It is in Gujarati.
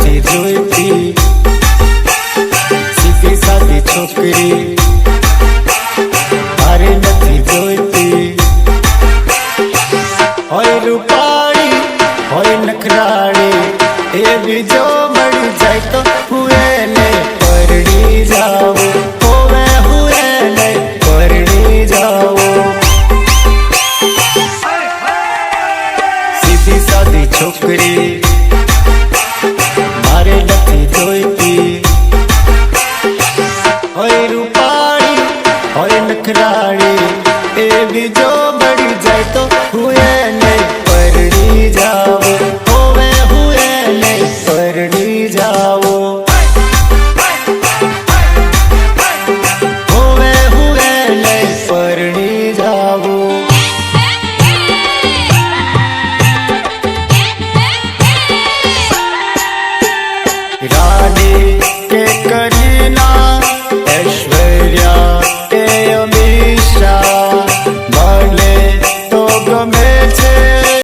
નથી જોઈતી સીધી સાદી છોકરી મારે નથી જોઈતી હોય રૂપાળી હોય નખરાળી એ બીજો મળી જાય તો હું એને પરણી જાઉં હોવે હું એને પરણી જાઉં સીધી સાદી છોકરી